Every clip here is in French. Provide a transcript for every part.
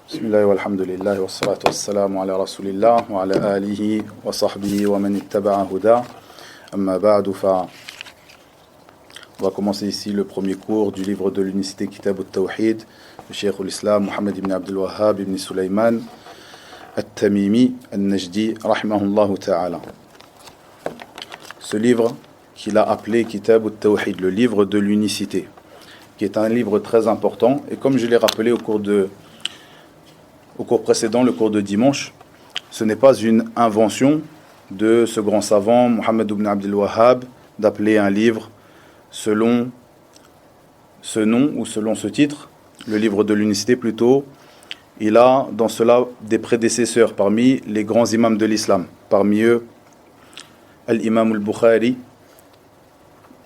بسم الله والحمد لله والصلاة والسلام على رسول الله وعلى آله وصحبه ومن اتبع هداه أما بعد On va commencer ici le premier cours du livre de l'unicité Kitab al-Tawhid de Cheikh al-Islam Mohammed ibn Abdul Wahhab ibn Sulaiman al-Tamimi al-Najdi rahimahullah ta'ala. Ce livre qu'il a appelé Kitab al-Tawhid, le livre de l'unicité, qui est un livre très important, et comme je l'ai rappelé au cours précédent, le cours de dimanche, ce n'est pas une invention de ce grand savant Mohammed ibn Abdul Wahhab d'appeler un livre selon ce nom ou selon ce titre, le livre de l'unicité plutôt. Il a dans cela des prédécesseurs parmi les grands imams de l'islam. Parmi eux, l'imam al-Bukhari,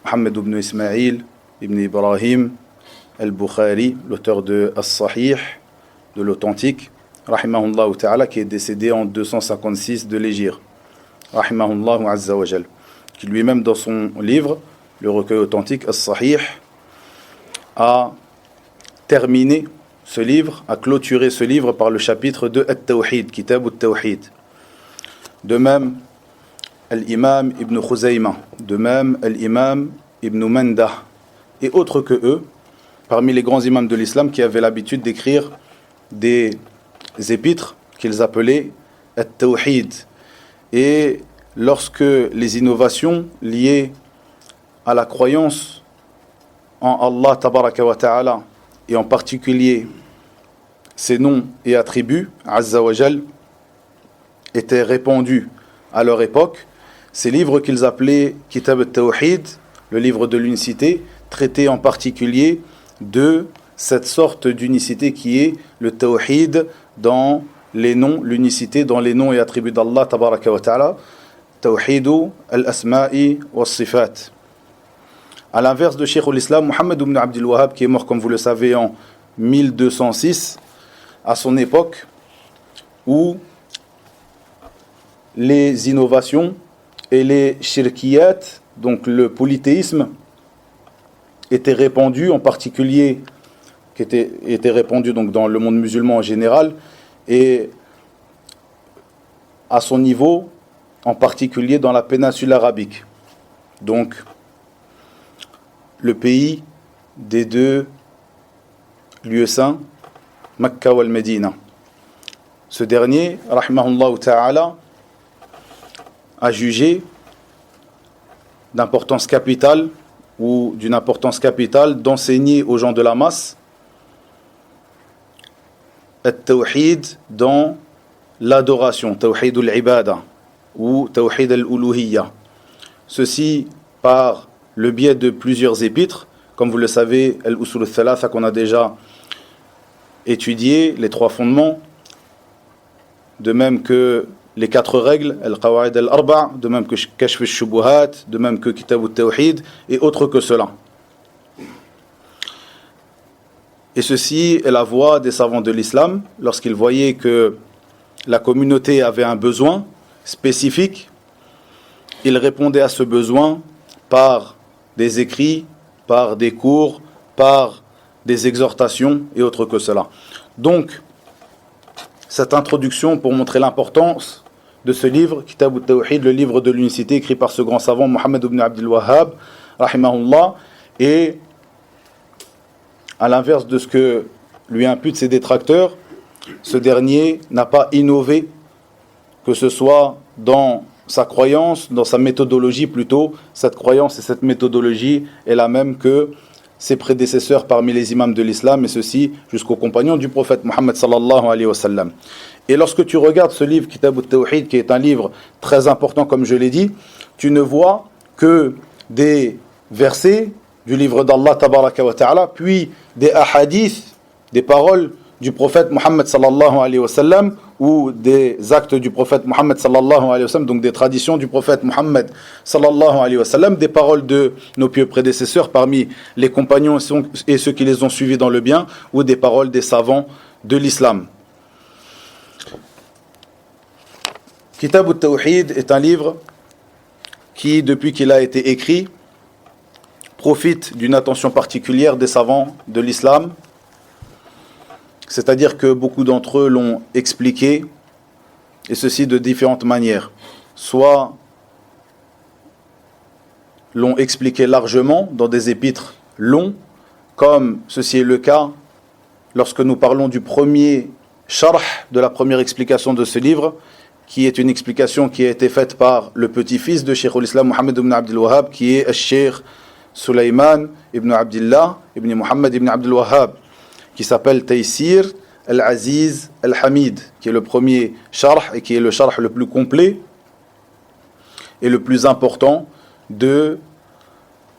Mohammed ibn Ismaïl ibn Ibrahim al-Bukhari, l'auteur de As-Sahih, de l'authentique, rahimahullah ta'ala, qui est décédé en 256 de l'Hégire, rahimahullah azza wa jal, qui lui-même dans son livre, le recueil authentique As-Sahih, a terminé ce livre, a clôturé ce livre par le chapitre de At-Tawhid, Kitab al-Tawhid. De même, l'imam Ibn Khuzayma, de même l'imam Ibn Mandah, et autres que eux, parmi les grands imams de l'islam qui avaient l'habitude d'écrire des épîtres qu'ils appelaient At-Tawhid. Et lorsque les innovations liées à la croyance en Allah tabaraka wa ta'ala, et en particulier ses noms et attributs, Azza wa Jal, étaient répandus à leur époque, ces livres qu'ils appelaient Kitab al-Tawhid, le livre de l'unicité, traitaient en particulier de cette sorte d'unicité qui est le Tawhid dans les noms, l'unicité dans les noms et attributs d'Allah tabaraka wa ta'ala, Tawhidu al-Asma'i wa sifat. À l'inverse de Cheikh al-Islam Mohammed ibn Abdul Wahhab, qui est mort, comme vous le savez, en 1206, à son époque, où les innovations et les shirkiyat, donc le polythéisme, étaient répandus, en particulier, qui étaient répandus donc dans le monde musulman en général, et à son niveau, en particulier dans la péninsule arabique. Donc, le pays des deux lieux saints, Mecca ou Al-Médina. Ce dernier, rahimahullah ta'ala, a jugé d'importance capitale ou d'une importance capitale d'enseigner aux gens de la masse At-Tawhid dans l'adoration, Tawhid al-Ibada ou Tawhid al-Uluhiyya. Ceci par le biais de plusieurs épîtres, comme vous le savez, Al-Usul al-Thalatha qu'on a déjà étudié, les trois fondements, de même que les quatre règles, Al-Qawa'id al-Arba', de même que Kashf al-Shubuhat, de même que Kitab al-Tawhid, et autres que cela. Et ceci est la voie des savants de l'islam, lorsqu'ils voyaient que la communauté avait un besoin spécifique, ils répondaient à ce besoin par des écrits, par des cours, par des exhortations et autres que cela. Donc, cette introduction pour montrer l'importance de ce livre, Kitab al-Tawhid, le livre de l'unicité écrit par ce grand savant Mohammed ibn Abdul Wahhab, rahimahullah, et à l'inverse de ce que lui imputent ses détracteurs, ce dernier n'a pas innové, que ce soit dans sa croyance, dans sa méthodologie plutôt. Cette croyance et cette méthodologie est la même que ses prédécesseurs parmi les imams de l'islam, et ceci jusqu'aux compagnons du prophète Mohammed sallallahu alayhi wa sallam. Et lorsque tu regardes ce livre, Kitab al-Tawhid, qui est un livre très important comme je l'ai dit, tu ne vois que des versets du livre d'Allah tabaraka wa ta'ala, puis des ahadiths, des paroles du prophète Mohammed sallallahu alayhi wa sallam, ou des actes du prophète Mohammed sallallahu alayhi wa sallam, donc des traditions du prophète Mohammed sallallahu alayhi wa sallam, des paroles de nos pieux prédécesseurs parmi les compagnons et ceux qui les ont suivis dans le bien, ou des paroles des savants de l'islam. Kitab al-Tawhid est un livre qui, depuis qu'il a été écrit, profite d'une attention particulière des savants de l'islam, C'est-à-dire que beaucoup d'entre eux l'ont expliqué, et ceci de différentes manières. Soit l'ont expliqué largement dans des épîtres longs, comme ceci est le cas lorsque nous parlons du premier sharh, de la première explication de ce livre, qui est une explication qui a été faite par le petit-fils de Cheikh al-Islam Mohammed ibn Abdul Wahhab, qui est Cheikh Sulaiman ibn Abdullah ibn Muhammad ibn Abdul Wahhab, qui s'appelle Taysir al-Aziz al-Hamid, qui est le premier sharh et qui est le sharh le plus complet et le plus important des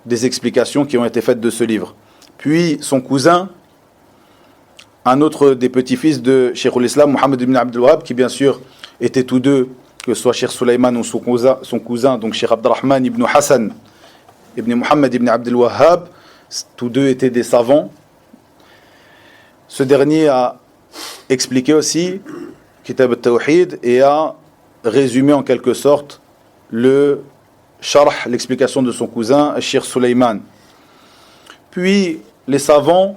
explications qui ont été faites de ce livre. Puis son cousin, un autre des petits-fils de Cheikh al-Islam Mohammed ibn Abdul Wahhab, qui bien sûr étaient tous deux, que ce soit Cheikh Sulaiman ou son cousin, donc Cheikh Abdurrahman ibn Hassan ibn Muhammad ibn Abdul Wahhab, tous deux étaient des savants. Ce dernier a expliqué aussi Kitab al-Tawhid et a résumé en quelque sorte le sharh, l'explication de son cousin, Cheikh Sulaiman. Puis les savants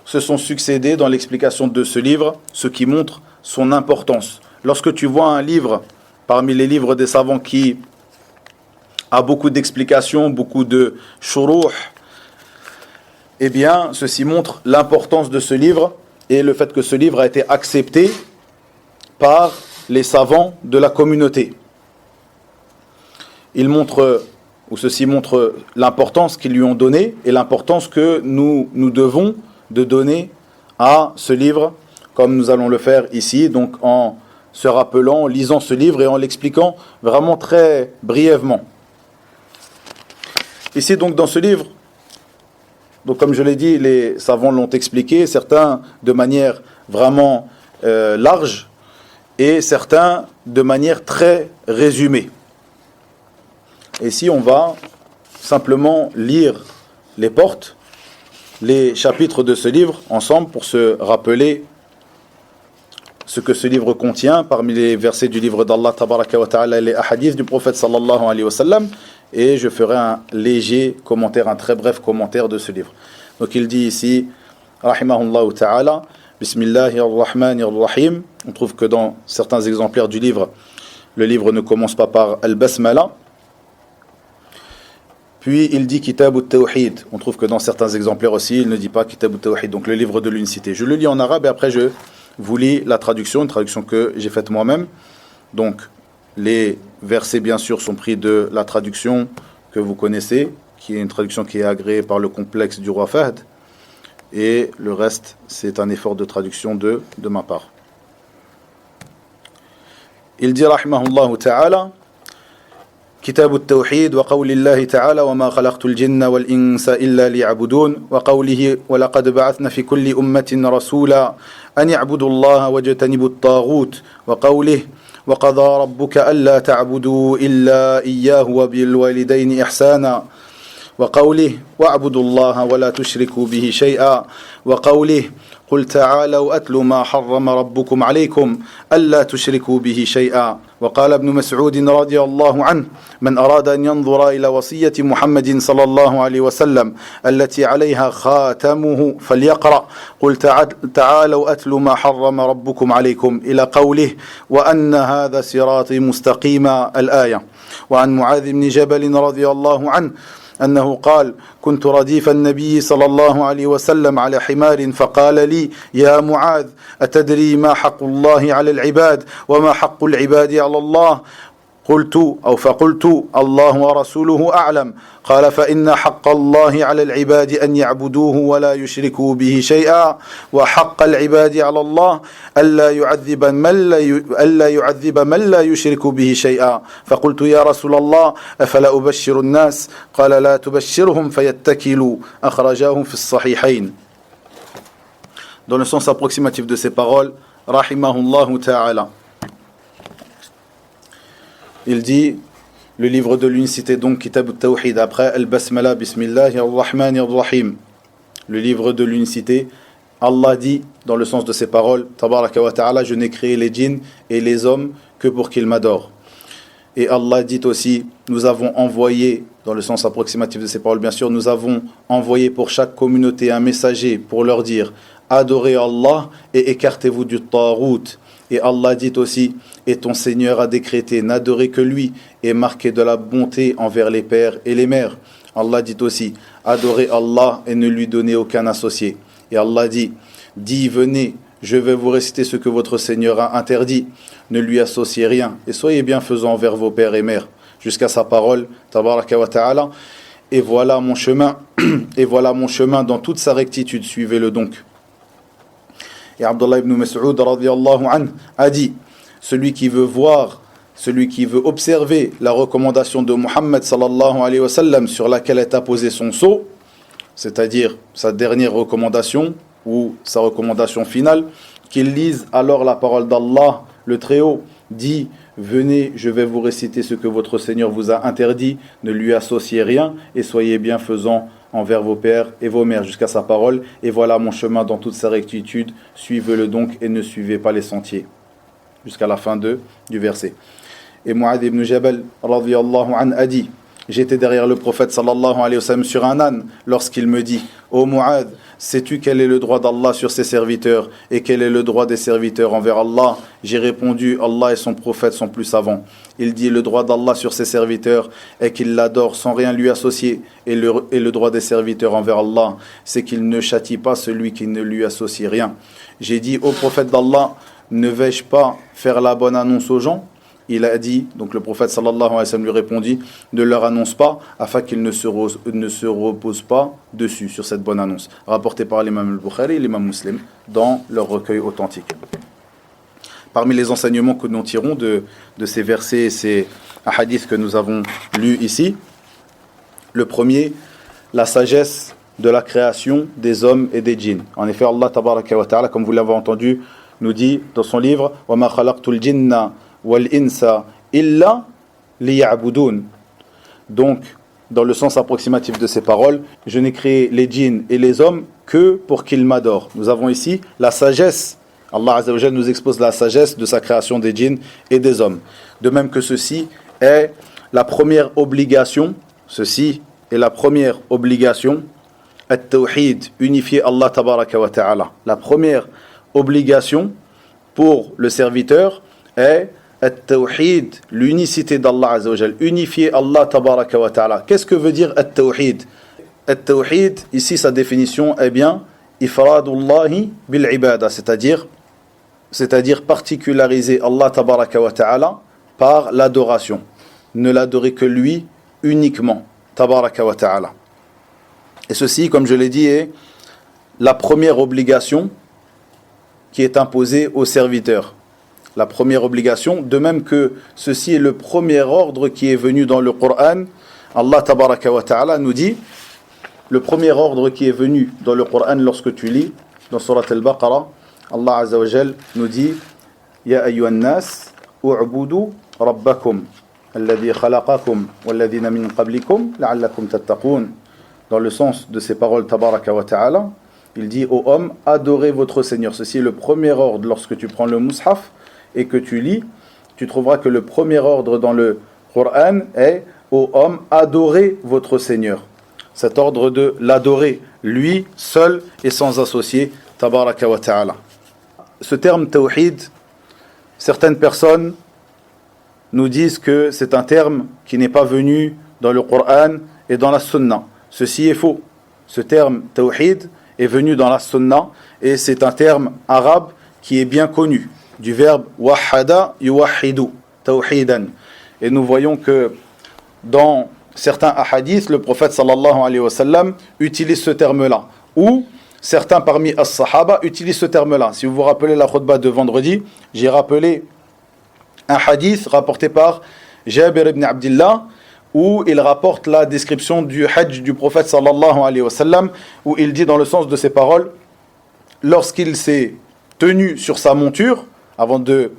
se sont succédés dans l'explication de ce livre, ce qui montre son importance. Lorsque tu vois un livre parmi les livres des savants qui a beaucoup d'explications, beaucoup de shuruh, eh bien, ceci montre l'importance de ce livre et le fait que ce livre a été accepté par les savants de la communauté. Ceci montre l'importance qu'ils lui ont donnée et l'importance que nous devons de donner à ce livre, comme nous allons le faire ici, donc en se rappelant, en lisant ce livre et en l'expliquant vraiment très brièvement. Ici donc dans ce livre, donc comme je l'ai dit, les savants l'ont expliqué, certains de manière vraiment large et certains de manière très résumée. Ici on va simplement lire les portes, les chapitres de ce livre ensemble pour se rappeler ce que ce livre contient parmi les versets du livre d'Allah tabaraka wa ta'ala et les hadiths du prophète sallallahu alayhi wa sallam, et je ferai un léger commentaire, un très bref commentaire de ce livre. Donc il dit ici rahimahullah ta'ala, bismillahir rahmanir rahim. On trouve que dans certains exemplaires du livre, le livre ne commence pas par al-basmala. Puis il dit Kitab al-Tawhid. On trouve que dans certains exemplaires aussi, il ne dit pas Kitab al-Tawhid, donc le livre de l'unicité. Je le lis en arabe et après je vous lis la traduction, une traduction que j'ai faite moi-même. Donc les versets bien sûr sont pris de la traduction que vous connaissez, qui est une traduction qui est agréée par le complexe du roi Fahd. Et le reste, c'est un effort de traduction de ma part. Il dit rahimahullah ta'ala كتاب التوحيد وقول الله تعالى وما خلقت الجن والإنس إلا ليعبدون وقوله ولقد بعثنا في كل أمة رسولا أن يعبدوا الله واجتنبوا الطاغوت وقوله وقضى ربك ألا تعبدوا إلا إياه وبالوالدين إحسانا وقوله واعبدوا الله ولا تشركوا به شيئا وقوله قل تعالوا أتل ما حرم ربكم عليكم ألا تشركوا به شيئا وقال ابن مسعود رضي الله عنه من أراد أن ينظر إلى وصية محمد صلى الله عليه وسلم التي عليها خاتمه فليقرأ قل تعالوا أتل ما حرم ربكم عليكم إلى قوله وأن هذا صراطي مستقيما الآية. وعن معاذ بن جبل رضي الله عنه أنه قال كنت رديف النبي صلى الله عليه وسلم على حمار فقال لي يا معاذ أتدري ما حق الله على العباد وما حق العباد على الله فقلت الله ورسوله أعلم قال فإن حق الله على العباد أن يعبدوه ولا يشركوا به شيئا وحق العباد على الله ألا يعذب من لا يشرك به شيئا فقلت يا رسول الله أفلا أبشر الناس قال لا تبشرهم فيتكلوا أخرجاه في الصحيحين. Dans le sens approximatif de ces paroles, rahimahullahu ta'ala, il dit le livre de l'unicité, donc Kitab al-Tawhid, après al-Basmala, Bismillahir Rahmanir Rahim, le livre de l'unicité. Allah dit dans le sens de ces paroles, Tabaraka wa ta'ala, je n'ai créé les djinns et les hommes que pour qu'ils m'adorent. Et Allah dit aussi, nous avons envoyé, dans le sens approximatif de ces paroles bien sûr, nous avons envoyé pour chaque communauté un messager pour leur dire adorez Allah et écartez-vous du tarout. Et Allah dit aussi, et ton Seigneur a décrété, n'adorez que lui et marquez de la bonté envers les pères et les mères. Allah dit aussi, adorez Allah et ne lui donnez aucun associé. Et Allah dit, venez, je vais vous réciter ce que votre Seigneur a interdit. Ne lui associez rien et soyez bienfaisants envers vos pères et mères. Jusqu'à sa parole, tabaraka wa ta'ala. Et voilà mon chemin, dans toute sa rectitude, suivez-le donc. Et Abdullah ibn Mas'ud radiyallahu anhu a dit, celui qui veut observer la recommandation de Muhammad sallallahu alayhi wa sallam sur laquelle est apposé son sceau, c'est-à-dire sa dernière recommandation ou sa recommandation finale, qu'il lise alors la parole d'Allah, le Très-Haut, dit, venez, je vais vous réciter ce que votre Seigneur vous a interdit, ne lui associez rien et soyez bienfaisants envers vos pères et vos mères, jusqu'à sa parole. Et voilà mon chemin dans toute sa rectitude, suivez-le donc et ne suivez pas les sentiers. Jusqu'à la fin du verset. Et Mu'adh ibn Jabal radiyallahu anhu a dit, j'étais derrière le prophète sallallahu alayhi wa sallam sur un âne lorsqu'il me dit, ô Mu'adh, sais-tu quel est le droit d'Allah sur ses serviteurs et quel est le droit des serviteurs envers Allah? J'ai répondu, Allah et son prophète sont plus savants. Il dit, le droit d'Allah sur ses serviteurs est qu'il l'adore sans rien lui associer, et le droit des serviteurs envers Allah, c'est qu'il ne châtie pas celui qui ne lui associe rien. J'ai dit, ô prophète d'Allah, ne vais-je pas faire la bonne annonce aux gens? Il a dit, donc le prophète sallallahu alayhi wa sallam lui répondit, ne leur annonce pas afin qu'ils ne se reposent pas dessus, sur cette bonne annonce. Rapporté par l'imam al-Bukhari et l'imam Muslim dans leur recueil authentique. Parmi les enseignements que nous tirons de ces versets et ces hadiths que nous avons lus ici, le premier, la sagesse de la création des hommes et des djinns. En effet, Allah tabaraka wa ta'ala, comme vous l'avez entendu, nous dit dans son livre, « Wa ma khalaqtul jinna wal insa illa liya'budun » Donc, dans le sens approximatif de ces paroles, je n'ai créé les djinns et les hommes que pour qu'ils m'adorent. Nous avons ici la sagesse. Allah Azza wa Jalla nous expose la sagesse de sa création des djinns et des hommes. De même que ceci est la première obligation, at-tawhid, unifier Allah tabaraka wa ta'ala. La première obligation pour le serviteur est at-tawhid, l'unicité d'Allah Azza wa Jalla, unifier Allah tabaraka wa ta'ala. Qu'est-ce que veut dire at-tawhid? At-tawhid, ici sa définition est bien ifradullahi bil ibada, c'est-à-dire particulariser Allah tabaraka wa ta'ala par l'adoration. Ne l'adorer que lui uniquement, tabaraka wa ta'ala. Et ceci, comme je l'ai dit, est la première obligation qui est imposée aux serviteurs. La première obligation, de même que ceci est le premier ordre qui est venu dans le Coran. Allah tabaraka wa ta'ala nous dit, le premier ordre qui est venu dans le Coran lorsque tu lis, dans Surat al-Baqarah, Allah Azza wa Jal nous dit, Ya ayyuhan nas, u'budu rabbakum, alladhi khalaqakum, walladhina min qablikum, la'allakum tattaqun. Dans le sens de ces paroles tabaraka wa ta'ala, il dit aux hommes, adorez votre Seigneur. Ceci est le premier ordre lorsque tu prends le mushaf et que tu lis. Tu trouveras que le premier ordre dans le Coran est aux hommes, adorez votre Seigneur. Cet ordre de l'adorer, lui, seul et sans associé, tabaraka wa ta'ala. Ce terme tawhid, certaines personnes nous disent que c'est un terme qui n'est pas venu dans le Coran et dans la Sunna. Ceci est faux. Ce terme tawhid est venu dans la Sunna et c'est un terme arabe qui est bien connu, du verbe wahada yuwahidu, tawhidan. Et nous voyons que dans certains hadiths, le prophète sallallahu alayhi wa sallam utilise ce terme-là, ou certains parmi as-sahaba utilisent ce terme-là. Si vous vous rappelez la khutbah de vendredi, j'ai rappelé un hadith rapporté par Jabir ibn Abdillah, où il rapporte la description du hajj du prophète sallallahu alayhi wa sallam, où il dit dans le sens de ses paroles, lorsqu'il s'est tenu sur sa monture, avant de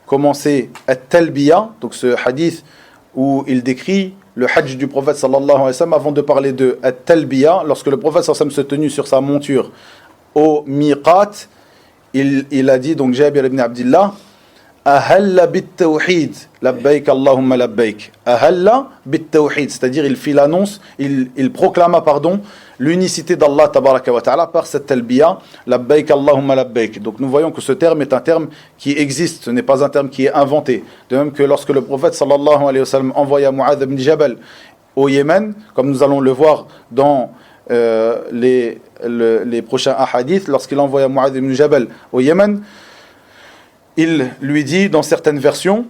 commencer at-talbiya, donc ce hadith où il décrit le hajj du prophète sallallahu alayhi wa sallam, avant de parler de at-talbiya, lorsque le prophète sallallahu alayhi wa sallam s'est tenu sur sa monture au miqat, il a dit, donc Jabir ibn Abdillah, Ahalla bit-tawhid, labbaik Allahumma labbaik. Ahalla bit-tawhid, c'est-à-dire il fit l'annonce, il proclama, pardon, l'unicité d'Allah tabaraka wa ta'ala par cette talbiya, labbaik Allahumma labbaik. Donc nous voyons que ce terme est un terme qui existe, ce n'est pas un terme qui est inventé. De même que lorsque le prophète sallallahu alayhi wa sallam envoya Mu'adh ibn Jabal au Yémen, comme nous allons le voir dans les prochains hadiths, lorsqu'il envoya Mu'adh ibn Jabal au Yémen, il lui dit dans certaines versions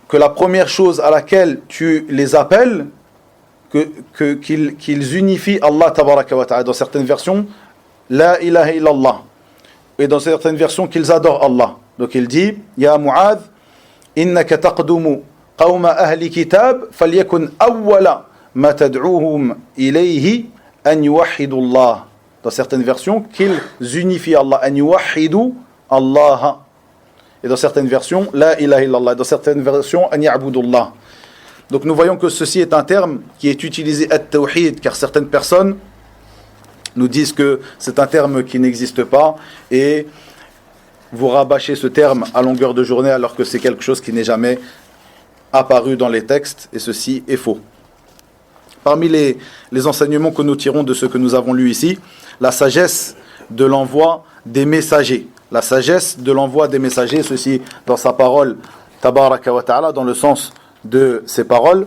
que la première chose à laquelle tu les appelles, qu'ils unifient Allah tabaraka wa ta'ala. Dans certaines versions, la ilaha illallah. Et dans certaines versions, qu'ils adorent Allah. Donc il dit, Ya Mu'adh, innaka taqdumu qawma ahli kitab, falyakun awwala ma tad'uhum ilayhi an yuwahhidu Allah. Dans certaines versions, qu'ils unifient Allah, an yuwahhidu Allah. Et dans certaines versions, la ilaha illallah. Dans certaines versions, an ya'budullah. Donc nous voyons que ceci est un terme qui est utilisé at-tawhid, car certaines personnes nous disent que c'est un terme qui n'existe pas et vous rabâchez ce terme à longueur de journée alors que c'est quelque chose qui n'est jamais apparu dans les textes, et ceci est faux. Parmi les enseignements que nous tirons de ce que nous avons lu ici, la sagesse de l'envoi des messagers. La sagesse de l'envoi des messagers, ceci dans sa parole, tabaraka wa ta'ala, dans le sens de ces paroles.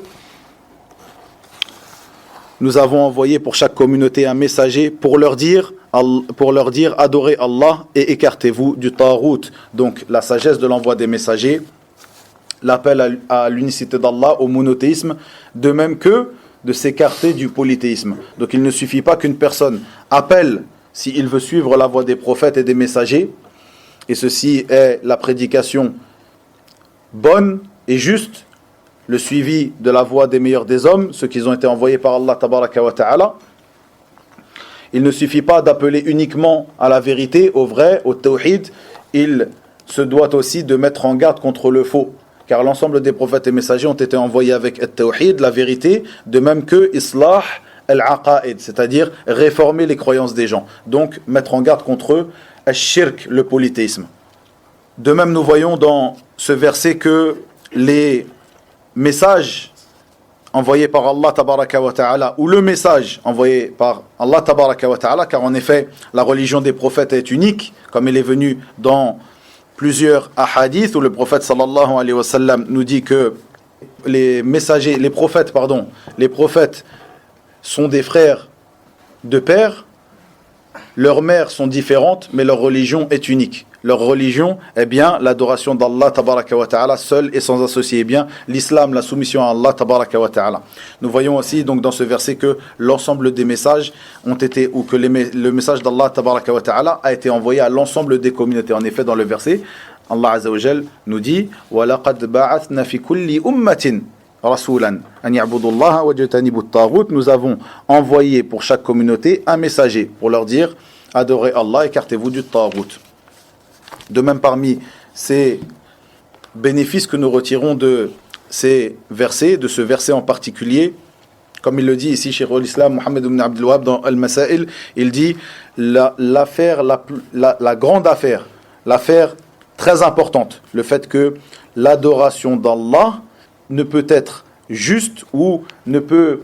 Nous avons envoyé pour chaque communauté un messager pour leur dire adorez Allah et écartez-vous du tarout. Donc la sagesse de l'envoi des messagers, l'appel à l'unicité d'Allah, au monothéisme, de même que de s'écarter du polythéisme. Donc il ne suffit pas qu'une personne appelle s'il veut suivre la voie des prophètes et des messagers, et ceci est la prédication bonne et juste, le suivi de la voie des meilleurs des hommes, ceux qui ont été envoyés par Allah tabaraka wa ta'ala. Il ne suffit pas d'appeler uniquement à la vérité, au vrai, au tawhid. Il se doit aussi de mettre en garde contre le faux, car l'ensemble des prophètes et messagers ont été envoyés avec at-tawhid, la vérité, de même que islah al-aqaid, c'est-à-dire réformer les croyances des gens. Donc mettre en garde contre eux, al-shirk, le polythéisme. De même, nous voyons dans ce verset que les messages envoyés par Allah tabaraka wa ta'ala, ou le message envoyé par Allah tabaraka wa ta'ala, car en effet la religion des prophètes est unique, comme il est venu dans plusieurs hadiths où le prophète sallallahu alayhi wa sallam nous dit que les prophètes sont des frères de père, leurs mères sont différentes, mais leur religion est unique. Leur religion est bien l'adoration d'Allah tabaraka wa ta'ala seul et sans associer, bien l'islam, la soumission à Allah tabaraka wa ta'ala. Nous voyons aussi donc dans ce verset que l'ensemble des messages ont été, ou que le message d'Allah tabaraka wa ta'ala a été envoyé à l'ensemble des communautés. En effet, dans le verset, Allah azza wa jal nous dit وَلَقَدْ بَعَثْنَا فِي كُلِّ أُمَّةٍ رَسُولًا أَنْ يَعْبُدُوا اللَّهَ وَاجْتَنِبُوا الطَّاغُوتَ. Nous avons envoyé pour chaque communauté un messager pour leur dire adorez Allah, écartez-vous du taghut. De même, parmi ces bénéfices que nous retirons de ces versets, de ce verset en particulier, comme il le dit ici chez l'Islam Mohammed ibn Abdul Wahhab dans Al-Masail, il dit la grande affaire, l'affaire très importante, le fait que l'adoration d'Allah ne peut être juste ou ne peut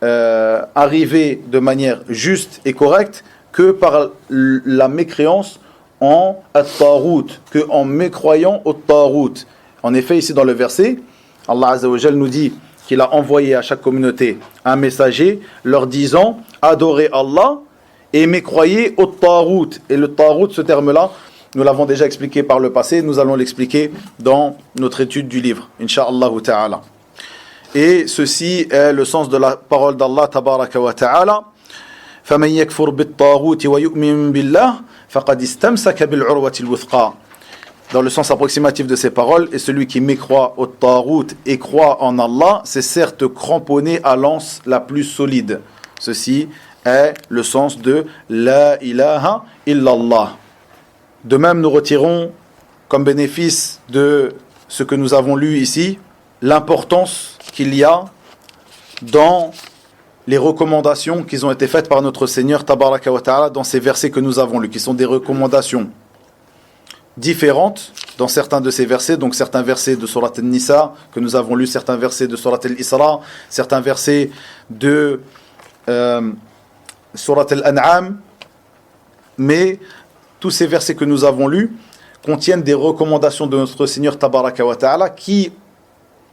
arriver de manière juste et correcte que par la mécréance en at-taghut, que en mécroyant au taghut. En effet, ici dans le verset, Allah Azza wa Jal nous dit qu'il a envoyé à chaque communauté un messager leur disant adorez Allah et mécroyez au taghut. Et le taghut, ce terme-là, nous l'avons déjà expliqué par le passé, nous allons l'expliquer dans notre étude du livre, Inch'Allah ta'ala. Et ceci est le sens de la parole d'Allah tabaraka wa ta'ala. فَمَنْ يَكْفُرْ بِالطَّاغُوتِ وَيُؤْمِنْ بِاللَّهِ فَقَدْ اسْتَمْسَكَ بِالْعُرْوَةِ الْوُثْقَى. Dans le sens approximatif de ces paroles, et celui qui mécroit au taghut et croit en Allah, c'est certes cramponné à l'anse la plus solide. Ceci est le sens de La ilaha illallah. De même, nous retirons comme bénéfice de ce que nous avons lu ici, l'importance qu'il y a dans les recommandations qui ont été faites par notre Seigneur Tabaraka wa Ta'ala dans ces versets que nous avons lus, qui sont des recommandations différentes dans certains de ces versets, donc certains versets de Surat An-Nisa que nous avons lus, certains versets de Surat Al-Isra, certains versets de Surat Al-An'am, mais tous ces versets que nous avons lus contiennent des recommandations de notre Seigneur Tabaraka wa Ta'ala qui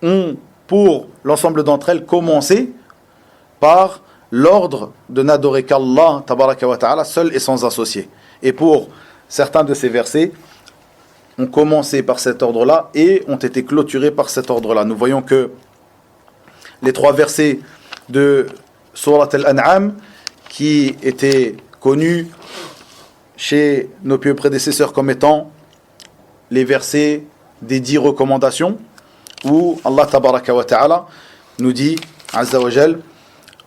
ont, pour l'ensemble d'entre elles, commencé par l'ordre de n'adorer qu'Allah Tabaraka wa Ta'ala seul et sans associé. Et pour certains de ces versets, ont commencé par cet ordre-là et ont été clôturés par cet ordre-là. Nous voyons que les 3 versets de Surat Al-An'am, qui étaient connus chez nos pieux prédécesseurs comme étant les versets des 10 recommandations, où Allah Tabaraka wa Ta'ala nous dit, Azza wa Jal,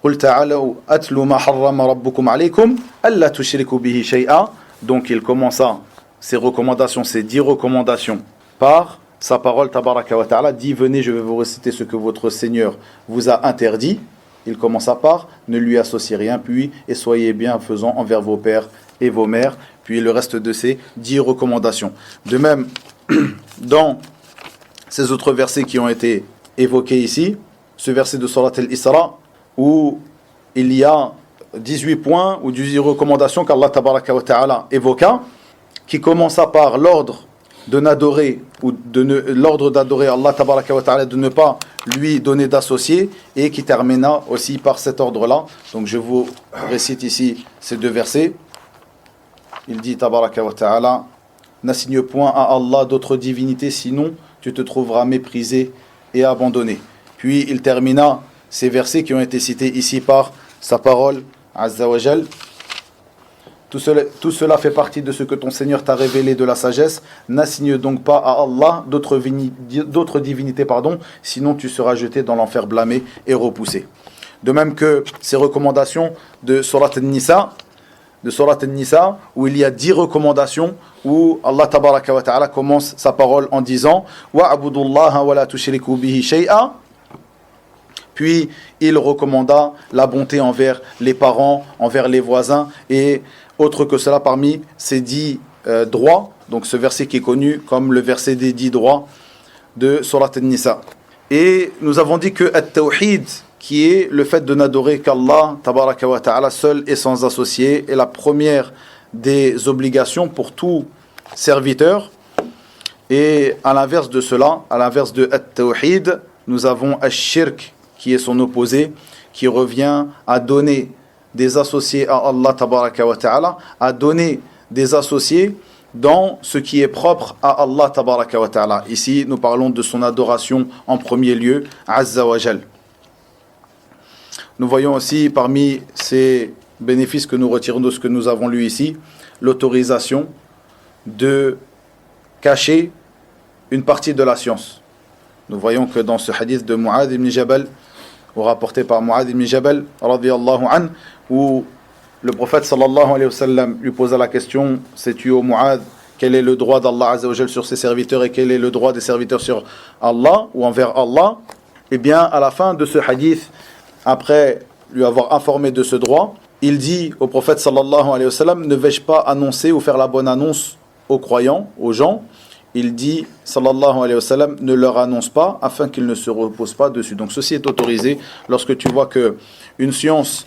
قُلْ تَعَالَوْا أَتْلُ مَا حَرَّمَ رَبُّكُمْ عَلَيْكُمْ أَلَّا تُشْرِكُوا بِهِ شَيْئًا. Donc il commença ces recommandations, ces 10 recommandations, par sa parole Tabaraka wa Ta'ala, dit, venez, je vais vous réciter ce que votre Seigneur vous a interdit. Il commença par, ne lui associez rien, puis, et soyez bienfaisants envers vos pères et vos mères, puis le reste de ces 10 recommandations. De même, dans ces autres versets qui ont été évoqués ici, ce verset de Surat Al-Isra, où il y a 18 points ou 18 recommandations qu'Allah Tabaraka wa Ta'ala évoqua, qui commença par l'ordre de n'adorer ou l'ordre d'adorer Allah Tabaraka wa Ta'ala, de ne pas lui donner d'associés, et qui termina aussi par cet ordre-là. Donc je vous récite ici ces 2 versets. Il dit Tabaraka wa Ta'ala, n'assigne point à Allah d'autres divinités, sinon tu te trouveras méprisé et abandonné. Puis il termina ces versets qui ont été cités ici par sa parole Azza wa Jal. Tout cela fait partie de ce que ton Seigneur t'a révélé de la sagesse. N'assigne donc pas à Allah d'autres divinités, sinon tu seras jeté dans l'enfer blâmé et repoussé. De même que ces recommandations de Surat An-Nisa, où il y a 10 recommandations, où Allah Tabaraka wa Ta'ala commence sa parole en disant Wa'abudullaha wa la tushriku bihi shay'a. Puis il recommanda la bonté envers les parents, envers les voisins, et autre que cela parmi ces 10 droits. Donc ce verset qui est connu comme le verset des 10 droits de Surat An-Nisa. Et nous avons dit que At-Tawhid, qui est le fait de n'adorer qu'Allah Tabaraka wa Ta'ala seul et sans associé, est la première des obligations pour tout serviteur. Et à l'inverse de cela, à l'inverse de At-Tawhid, nous avons Ash-Shirk, qui est son opposé, qui revient à donner des associés à Allah Tabaraka wa Ta'ala, à donner des associés dans ce qui est propre à Allah Tabaraka wa Ta'ala. Ici, nous parlons de son adoration en premier lieu, Azza wa Jal. Nous voyons aussi parmi ces bénéfices que nous retirons de ce que nous avons lu ici, l'autorisation de cacher une partie de la science. Nous voyons que dans ce hadith de Mu'adh ibn Jabal, ou rapporté par Mu'adh ibn Jabal, radiyallahu anhu, où le prophète sallallahu alayhi wa sallam lui posa la question, sais-tu ô Mu'adh, quel est le droit d'Allah Azza wa Jal sur ses serviteurs et quel est le droit des serviteurs sur Allah ou envers Allah? Eh bien, à la fin de ce hadith, après lui avoir informé de ce droit, il dit au prophète sallallahu alayhi wa sallam, ne vais-je pas annoncer ou faire la bonne annonce aux croyants, aux gens? Il dit, sallallahu alayhi wa sallam, ne leur annonce pas afin qu'ils ne se reposent pas dessus. Donc ceci est autorisé lorsque tu vois que une science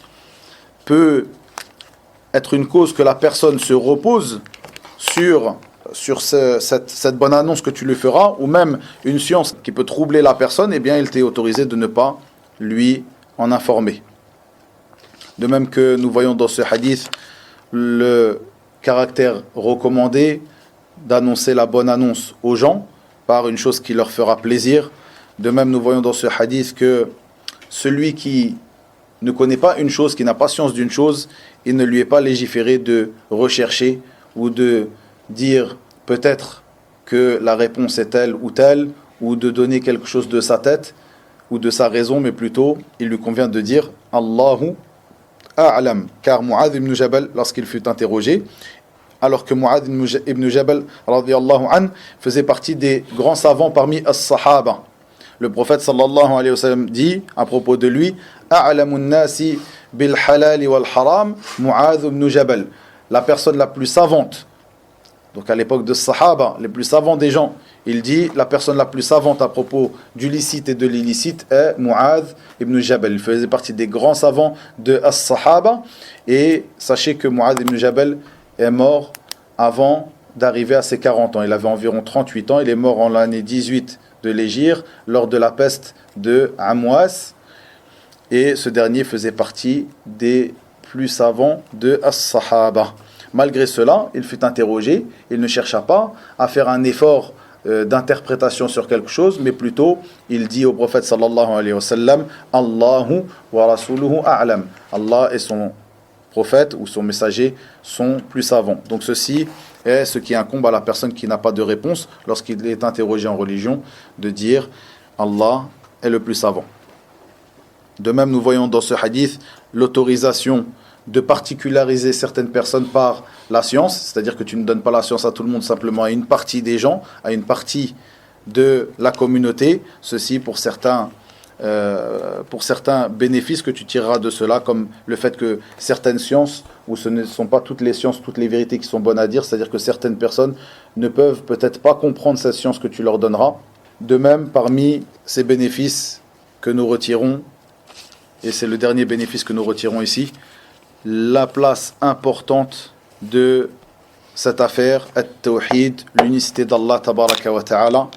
peut être une cause que la personne se repose sur cette bonne annonce que tu lui feras, ou même une science qui peut troubler la personne, eh bien il t'est autorisé de ne pas lui en informer. De même que nous voyons dans ce hadith le caractère recommandé d'annoncer la bonne annonce aux gens par une chose qui leur fera plaisir. De même, nous voyons dans ce hadith que celui qui ne connaît pas une chose, qui n'a pas science d'une chose, il ne lui est pas légiféré de rechercher ou de dire peut-être que la réponse est telle, ou de donner quelque chose de sa tête ou de sa raison, mais plutôt il lui convient de dire Allahu a'lam. Car Mu'adh ibn Jabal, lorsqu'il fut interrogé, alors que Mu'adh ibn Jabal radiyallahu anhu faisait partie des grands savants parmi as-sahaba, le prophète sallallahu alayhi wa sallam dit à propos de lui a'lamun nasi bil halal wal haram Mu'adh ibn Jabal. La personne la plus savante Donc à l'époque de Sahaba, les plus savants des gens, il dit la personne la plus savante à propos du licite et de l'illicite est Mu'adh ibn Jabal. Il faisait partie des grands savants de As-Sahaba. Et sachez que Mu'adh ibn Jabal est mort avant d'arriver à ses 40 ans. Il avait environ 38 ans. Il est mort en l'année 18 de l'Hégire lors de la peste de Amwas. Et ce dernier faisait partie des plus savants de As-Sahaba. Malgré cela, il fut interrogé, il ne chercha pas à faire un effort d'interprétation sur quelque chose, mais plutôt il dit au prophète sallallahu alayhi wa sallam, Allahu wa rasuluhu a'lam. Allah et son prophète ou son messager sont plus savants. Donc ceci est ce qui incombe à la personne qui n'a pas de réponse lorsqu'il est interrogé en religion, de dire Allah est le plus savant. De même, nous voyons dans ce hadith l'autorisation de particulariser certaines personnes par la science, c'est-à-dire que tu ne donnes pas la science à tout le monde, simplement à une partie des gens, à une partie de la communauté, ceci pour certains bénéfices que tu tireras de cela, comme le fait que certaines sciences, où ce ne sont pas toutes les sciences, toutes les vérités qui sont bonnes à dire, c'est-à-dire que certaines personnes ne peuvent peut-être pas comprendre cette science que tu leur donneras. De même, parmi ces bénéfices que nous retirons, et c'est le dernier bénéfice que nous retirons ici, la place importante de cette affaire, at-tawhid, l'unicité d'Allah tabaraka wa ta'ala,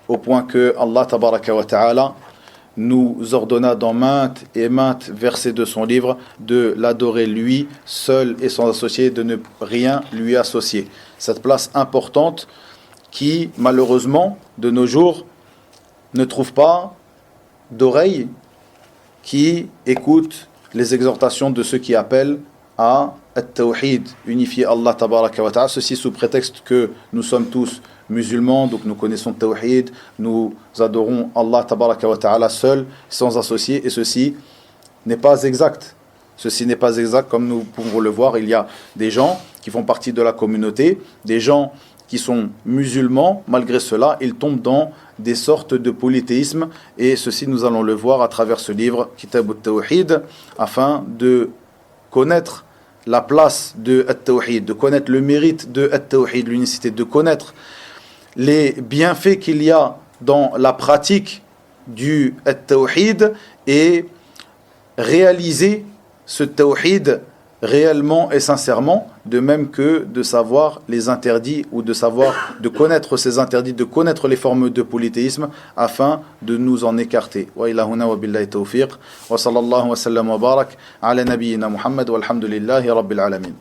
au point que Allah tabaraka wa ta'ala nous ordonna dans maintes et maintes versets de son livre de l'adorer lui, seul et sans associé, de ne rien lui associer. Cette place importante qui, malheureusement, de nos jours, ne trouve pas d'oreilles qui écoutent les exhortations de ceux qui appellent à at-tawhid, unifier Allah tabaraka wa ta'ala, ceci sous prétexte que nous sommes tous musulmans, donc nous connaissons tawhid, nous adorons Allah tabaraka wa ta'ala seul, sans associé, et ceci n'est pas exact. Ceci n'est pas exact, comme nous pouvons le voir, il y a des gens qui font partie de la communauté, des gens qui sont musulmans, malgré cela, ils tombent dans des sortes de polythéisme, et ceci nous allons le voir à travers ce livre, Kitab al-Tawhid, afin de connaître la place de at-Tawhid, de connaître le mérite de at-Tawhid, l'unicité, de connaître les bienfaits qu'il y a dans la pratique du at-Tawhid et réaliser ce Tawhid réellement et sincèrement, de même que de savoir les interdits ou de connaître ces interdits, de connaître les formes de polythéisme afin de nous en écarter. Wa ilahuna wa billahi tawfiq wa sallallahu wa sallam wa barak ala nabiyyina Muhammad walhamdulillahi rabbil alamin.